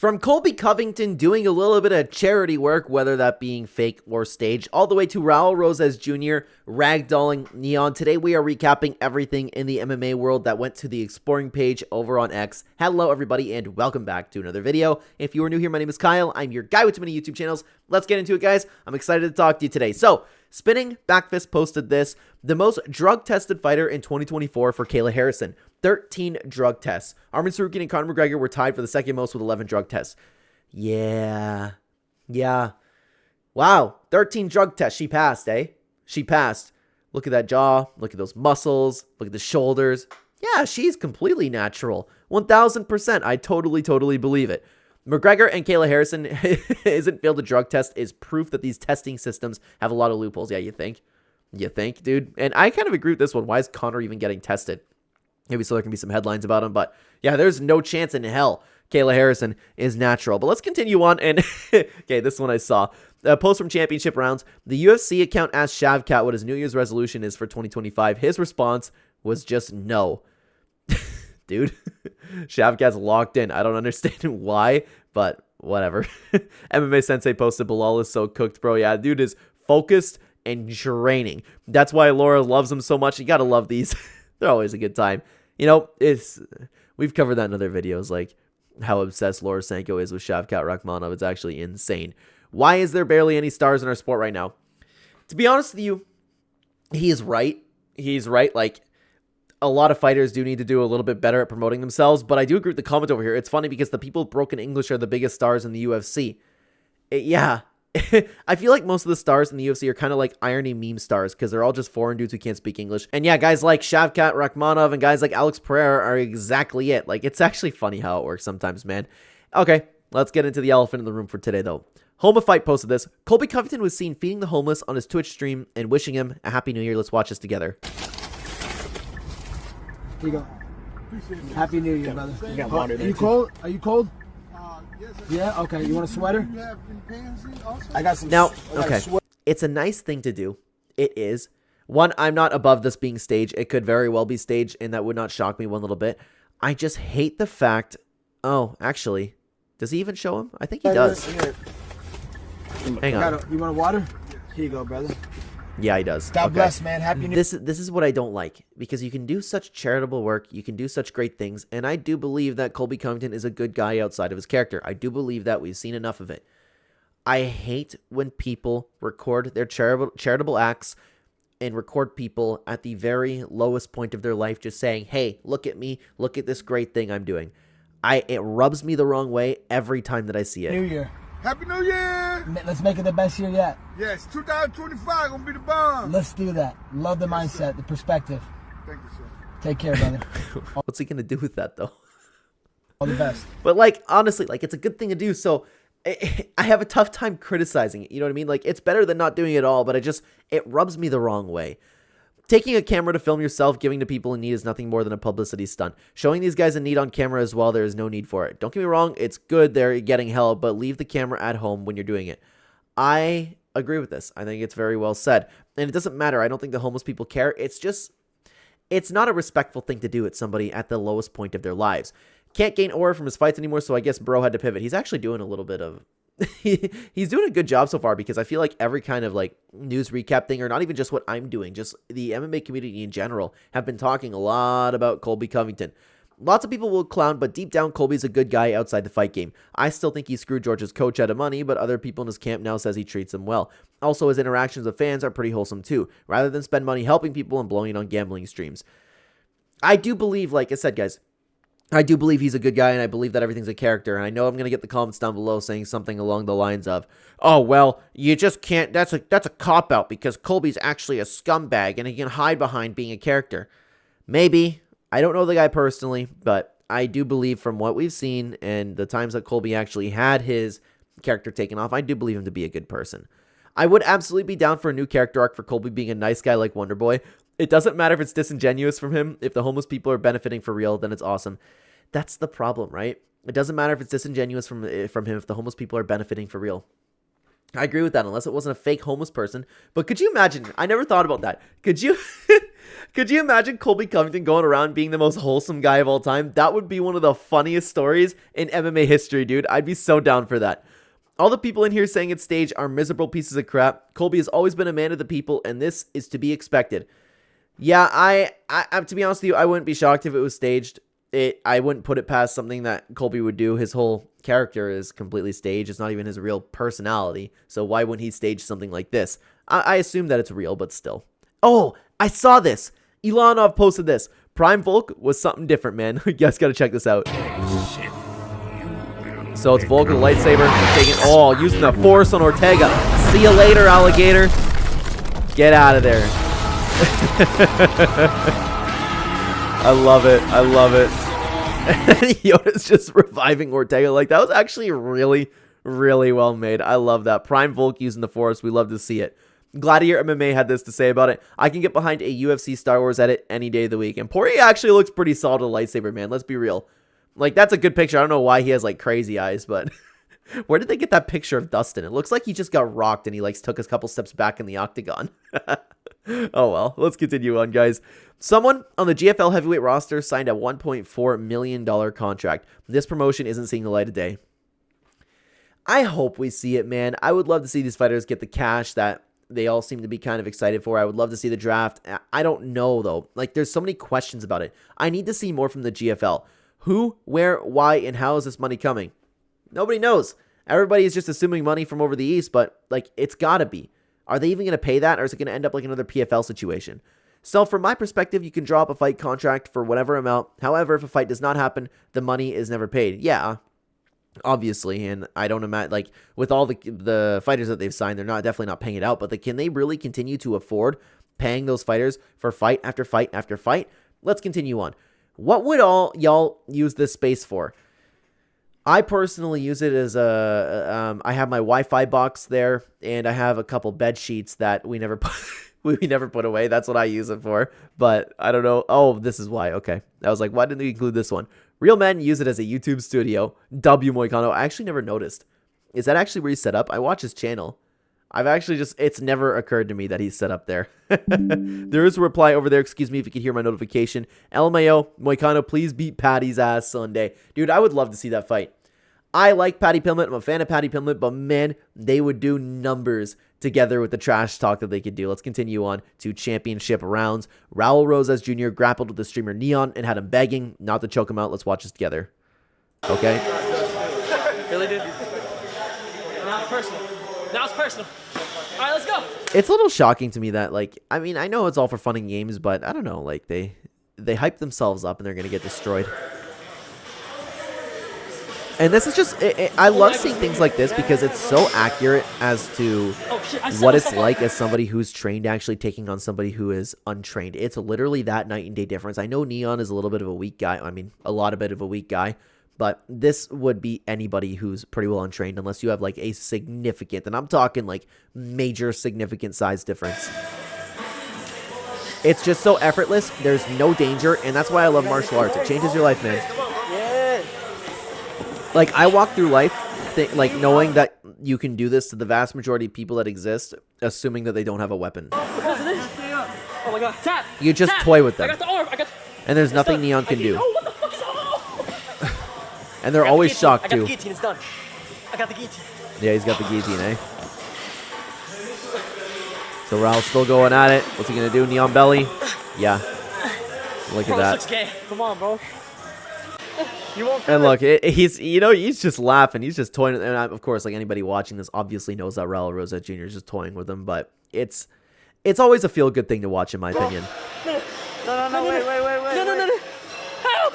From Colby Covington doing a little bit of charity work, whether that being fake or staged, all the way to Raul Rosas Jr. ragdolling Neon. Today we are recapping everything in the MMA world that went to the exploring page over on X. Hello everybody and welcome back to another video. If you are new here, my name is Kyle. I'm your guy with too many YouTube channels. Let's get into it, guys. I'm excited to talk to you today. So, Spinning Backfist posted this. The most drug-tested fighter in 2024 for Kayla Harrison. 13 drug tests. Armin Tsarukyan and Conor McGregor were tied for the second most with 11 drug tests. Yeah. Wow. 13 drug tests. She passed, eh? She passed. Look at that jaw. Look at those muscles. Look at the shoulders. Yeah, she's completely natural. 1000%. I totally believe it. McGregor and Kayla Harrison isn't failed a drug test is proof that these testing systems have a lot of loopholes. Yeah, you think? You think, dude? And I kind of agree with this one. Why is Conor even getting tested? Maybe so there can be some headlines about him. But yeah, there's no chance in hell Kayla Harrison is natural. But let's continue on. And okay, this one I saw. A post from Championship Rounds. The UFC account asked Shavkat what his New Year's resolution is for 2025. His response was just no. Dude, Shavkat's locked in. I don't understand why, but whatever. MMA Sensei posted, Bilal is so cooked, bro. Yeah, dude is focused and draining. That's why Laura loves him so much. You gotta love these. They're always a good time. You know, we've covered that in other videos, like how obsessed Laura Sanko is with Shavkat Rakhmonov. It's actually insane. Why is there barely any stars in our sport right now? To be honest with you, he is right. He's right. Like, a lot of fighters do need to do a little bit better at promoting themselves, but I do agree with the comment over here. It's funny because the people with broken English are the biggest stars in the UFC. Yeah. I feel like most of the stars in the UFC are kind of like irony meme stars because they're all just foreign dudes who can't speak English. And yeah, guys like Shavkat Rakhmonov and guys like Alex Pereira are exactly it. Like, it's actually funny how it works sometimes, man. Okay, let's get into the elephant in the room for today, though. Homa Fight posted this. Colby Covington was seen feeding the homeless on his Twitch stream and wishing him a Happy New Year. Let's watch this together. Here you go. Happy New Year, brother. You got water there. Are you cold? Are you cold? Yes, Yeah? Okay. You want a sweater? you have any pants also? I got some. Now, I got a okay, sweater. it's a nice thing to do. It is. One, I'm not above this being staged. It could very well be staged, and that would not shock me one little bit. I just hate the fact... Oh, actually, does he even show him? I think he does. Here. Hang on. You want a water? Here you go, brother. Yeah, he does. God Okay. bless, man. Happy New Year. This is what I don't like, because you can do such charitable work, you can do such great things, and I do believe that Colby Covington is a good guy outside of his character. I do believe that. We've seen enough of it. I hate when people record their charitable acts and record people at the very lowest point of their life just saying, hey, look at me, look at this great thing I'm doing. It rubs me the wrong way every time that I see it. New Year. Happy New Year! Let's make it the best year yet. Yes, 2025 gonna be the bomb. Let's do that. Love the mindset, the perspective. Thank you, sir. Take care, brother. What's he gonna do with that, though? All the best. But, like, honestly, like, it's a good thing to do, so I have a tough time criticizing it, you know what I mean? Like, it's better than not doing it at all, but it rubs me the wrong way. Taking a camera to film yourself giving to people in need is nothing more than a publicity stunt. Showing these guys in need on camera as well, there is no need for it. Don't get me wrong, it's good they're getting help, but leave the camera at home when you're doing it. I agree with this. I think it's very well said. And it doesn't matter. I don't think the homeless people care. It's not a respectful thing to do at somebody at the lowest point of their lives. Can't gain aura from his fights anymore, so I guess bro had to pivot. He's actually doing a little bit of... he's doing a good job so far, because I feel like every kind of like news recap thing, or not even just what I'm doing, just the MMA community in general have been talking a lot about Colby Covington. Lots of people will clown, but deep down Colby's a good guy outside the fight game. I still think he screwed George's coach out of money, but other people in his camp now says he treats him well. Also, his interactions with fans are pretty wholesome too, rather than spend money helping people and blowing it on gambling streams. I do believe, like I said, guys, I do believe he's a good guy, and I believe that everything's a character, and I know I'm going to get the comments down below saying something along the lines of, oh, well, you just can't, that's a cop-out, because Colby's actually a scumbag, and he can hide behind being a character. Maybe. I don't know the guy personally, but I do believe from what we've seen, and the times that Colby actually had his character taken off, I do believe him to be a good person. I would absolutely be down for a new character arc for Colby being a nice guy like Wonderboy. It doesn't matter if it's disingenuous from him. If the homeless people are benefiting for real, then it's awesome. That's the problem, right? It doesn't matter if it's disingenuous from him if the homeless people are benefiting for real. I agree with that, unless it wasn't a fake homeless person. But could you imagine? I never thought about that. Could you could you imagine Colby Covington going around being the most wholesome guy of all time? That would be one of the funniest stories in MMA history, dude. I'd be so down for that. All the people in here saying it's staged are miserable pieces of crap. Colby has always been a man of the people, and this is to be expected. Yeah, I to be honest with you, I wouldn't be shocked if it was staged. I wouldn't put it past something that Colby would do. His whole character is completely staged. It's not even his real personality. So why wouldn't he stage something like this? I assume that it's real, but still. Oh, I saw this. Ilanov posted this. Prime Volk was something different, man. You guys gotta check this out. So it's Volk with a lightsaber, using the force on Ortega. See you later, alligator. Get out of there. I love it. I love it. Yoda's just reviving Ortega. Like, that was actually really, really well made. I love that. Prime Volk using the force. We love to see it. Gladiator MMA had this to say about it. I can get behind a UFC Star Wars edit any day of the week. And Poirier actually looks pretty solid with a lightsaber, man. Let's be real. Like, that's a good picture. I don't know why he has, like, crazy eyes, but where did they get that picture of Dustin? It looks like he just got rocked and he, like, took a couple steps back in the octagon. Oh, well. Let's continue on, guys. Someone on the GFL heavyweight roster signed a $1.4 million contract. This promotion isn't seeing the light of day. I hope we see it, man. I would love to see these fighters get the cash that they all seem to be kind of excited for. I would love to see the draft. I don't know, though. Like, there's so many questions about it. I need to see more from the GFL. Who, where, why, and how is this money coming? Nobody knows. Everybody is just assuming money from over the East, but, like, it's gotta be. Are they even going to pay that, or is it going to end up like another PFL situation? So, from my perspective, you can draw up a fight contract for whatever amount. However, if a fight does not happen, the money is never paid. Yeah, obviously, and I don't imagine, like, with all the fighters that they've signed, they're definitely not paying it out, but can they really continue to afford paying those fighters for fight after fight after fight? Let's continue on. What would all y'all use this space for? I personally use it as I have my Wi-Fi box there, and I have a couple bed sheets that we never put away. That's what I use it for. But I don't know. Oh, this is why. Okay. I was like, why didn't we include this one? Real men use it as a YouTube studio. W Moicano. I actually never noticed. Is that actually where he's set up? I watch his channel. It's never occurred to me that he's set up there. There is a reply over there. Excuse me if you can hear my notification. LMAO, Moicano, please beat Patty's ass Sunday. Dude, I would love to see that fight. I like Patty Pimlet. I'm a fan of Patty Pimlet, but man, they would do numbers together with the trash talk that they could do. Let's continue on to championship rounds. Raul Rosas Jr. grappled with the streamer Neon and had him begging not to choke him out. Let's watch this together. Okay. Really, dude? Now it's personal. Now it's personal. All right, let's go. It's a little shocking to me that, like, I mean, I know it's all for fun and games, but I don't know, like, they hype themselves up and they're going to get destroyed. And this is just, I love seeing things like this because it's so accurate as to what it's like as somebody who's trained actually taking on somebody who is untrained. It's literally that night and day difference. I know Neon is a little bit of a weak guy. I mean, a lot of bit of a weak guy. But this would be anybody who's pretty well untrained unless you have like a significant, and I'm talking like major significant size difference. It's just so effortless. There's no danger, and that's why I love martial arts. It changes your life, man. Like, I walk through life like knowing that you can do this to the vast majority of people that exist, assuming that they don't have a weapon. Oh my god, tap! You just tap. toy with them. I got the arm. And there's nothing Neon can do. Oh, what the fuck is And they're always shocked, too. I got the guillotine, it's done. I got the guillotine. Yeah, he's got the guillotine, eh? So Raul's still going at it. What's he gonna do? Neon belly? Yeah. Look at that. This looks gay. Come on, bro. You won't and look, he's just laughing. He's just toying. And of course, like anybody watching this obviously knows that Raul Rosas Jr. is just toying with him. But it's always a feel-good thing to watch, in my opinion. No, wait. No. Help!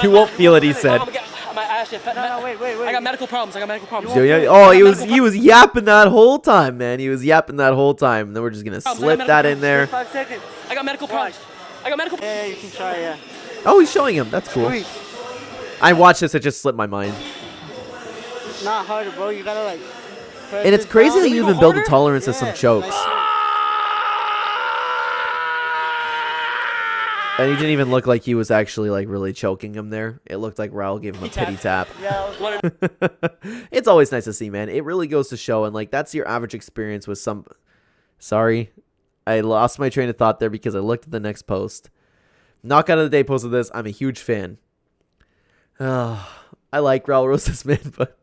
You won't feel it, he said. Wait. I got medical problems. Oh, he was yapping that whole time, man. He was yapping that whole time. And then we're just gonna slip that in there. 5 seconds. I got medical problems. Yeah, you can try, yeah. Oh, he's showing him. That's cool. Sweet. I watched this. It just slipped my mind. It's not harder, bro. You gotta, like... And it's crazy that you even build a tolerance to some chokes. And he didn't even look like he was actually like really choking him there. It looked like Raul gave him a pity tap. Yeah. It's always nice to see, man. It really goes to show, and like that's your average experience with some. Sorry, I lost my train of thought there because I looked at the next post. Knockout of the Day posted this. I'm a huge fan. I like Raul Rosas, man, but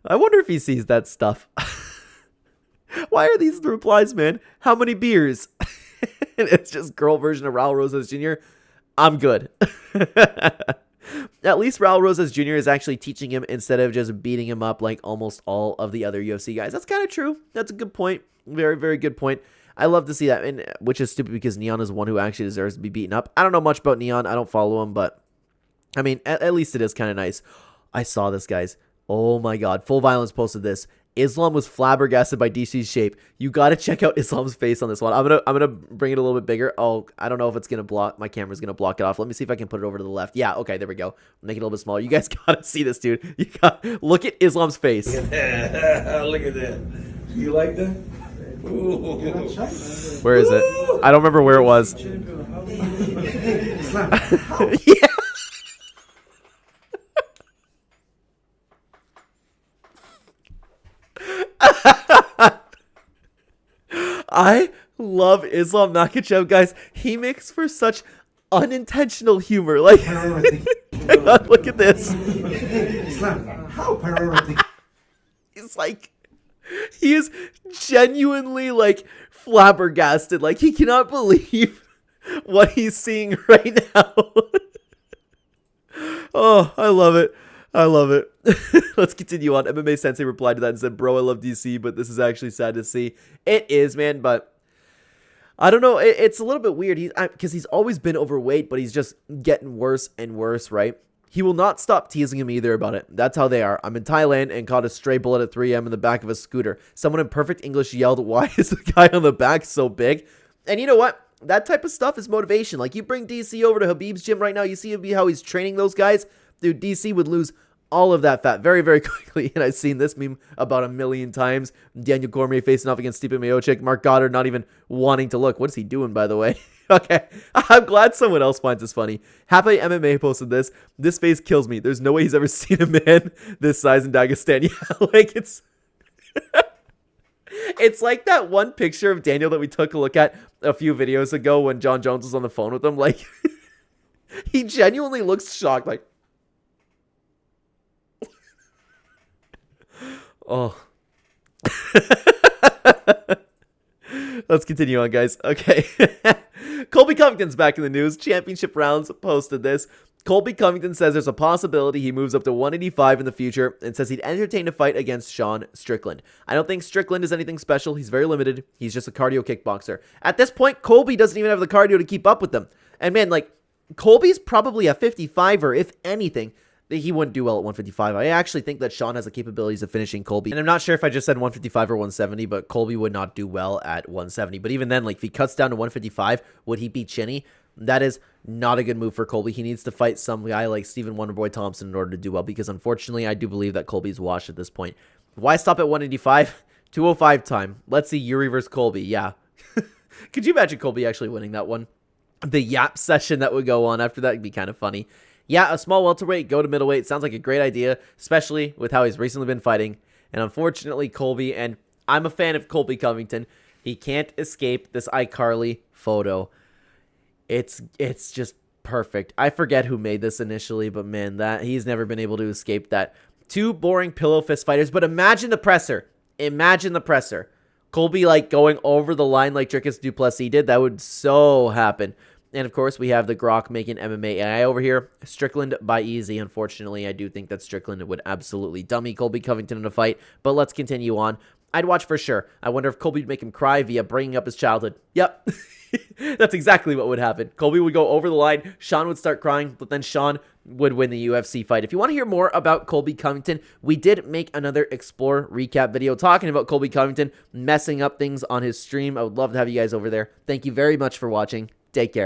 I wonder if he sees that stuff. Why are these the replies, man? How many beers? It's just girl version of Raul Rosas Jr. I'm good. At least Raul Rosas Jr. is actually teaching him instead of just beating him up like almost all of the other UFC guys. That's kind of true. That's a good point. Very, very good point. I love to see that, and which is stupid because Neon is one who actually deserves to be beaten up. I don't know much about Neon. I don't follow him, but I mean, at least it is kind of nice. I saw this, guys. Oh my God. Full Violence posted this. Islam was flabbergasted by DC's shape. You got to check out Islam's face on this one. I'm gonna bring it a little bit bigger. Oh, I don't know if it's gonna block. My camera's gonna block it off. Let me see if I can put it over to the left. Yeah, okay, there we go. Make it a little bit smaller. You guys gotta see this, dude. You got look at Islam's face. Look at that. You like that? Ooh. Where is it? I don't remember where it was. Yeah. I love Islam Makhachev, guys. He makes for such unintentional humor. Like, hang on, look at this. How priority? He's like, he is genuinely like flabbergasted. Like, he cannot believe what he's seeing right now. Oh, I love it. I love it. Let's continue on. MMA Sensei replied to that and said, bro, I love DC, but this is actually sad to see. It is, man, but I don't know. It's a little bit weird because he's always been overweight, but he's just getting worse and worse, right? He will not stop teasing him either about it. That's how they are. I'm in Thailand and caught a stray bullet at 3 a.m. in the back of a scooter. Someone in perfect English yelled, why is the guy on the back so big? And you know what? That type of stuff is motivation. Like, you bring DC over to Habib's gym right now. You see how he's training those guys. Dude, DC would lose all of that fat very, very quickly. And I've seen this meme about 1 million times. Daniel Cormier facing off against Stipe Miocic. Mark Goddard not even wanting to look. What is he doing, by the way? Okay. I'm glad someone else finds this funny. Happy MMA posted this. This face kills me. There's no way he's ever seen a man this size in Dagestan. Yeah, like it's... It's like that one picture of Daniel that we took a look at a few videos ago when John Jones was on the phone with him. Like, he genuinely looks shocked, like... Oh. Let's continue on, guys. Okay. Colby Covington's back in the news. Championship Rounds posted this. Colby Covington says there's a possibility he moves up to 185 in the future and says he'd entertain a fight against Sean Strickland. I don't think Strickland is anything special. He's very limited. He's just a cardio kickboxer. At this point, Colby doesn't even have the cardio to keep up with them. And man, like, Colby's probably a 55er, if anything. He wouldn't do well at 155. I actually think that Sean has the capabilities of finishing Colby. And I'm not sure if I just said 155 or 170, but Colby would not do well at 170. But even then, like, if he cuts down to 155, would he beat Chinny? That is not a good move for Colby. He needs to fight some guy like Stephen Wonderboy Thompson in order to do well, because unfortunately, I do believe that Colby's washed at this point. Why stop at 185? 205 time. Let's see Yuri versus Colby. Yeah. Could you imagine Colby actually winning that one? The yap session that would go on after that would be kind of funny. Yeah, a small welterweight, go to middleweight. Sounds like a great idea, especially with how he's recently been fighting. And unfortunately, Colby, and I'm a fan of Colby Covington, he can't escape this iCarly photo. It's just perfect. I forget who made this initially, but man, that he's never been able to escape that. Two boring pillow fist fighters, but imagine the presser. Imagine the presser. Colby, like, going over the line like Dricus du Plessis did. That would so happen. And, of course, we have the Grok making MMA AI over here. Strickland by easy. Unfortunately, I do think that Strickland would absolutely dummy Colby Covington in a fight. But let's continue on. I'd watch for sure. I wonder if Colby would make him cry via bringing up his childhood. Yep. That's exactly what would happen. Colby would go over the line. Sean would start crying, but then Sean would win the UFC fight. If you want to hear more about Colby Covington, we did make another Explore recap video talking about Colby Covington messing up things on his stream. I would love to have you guys over there. Thank you very much for watching. Take care.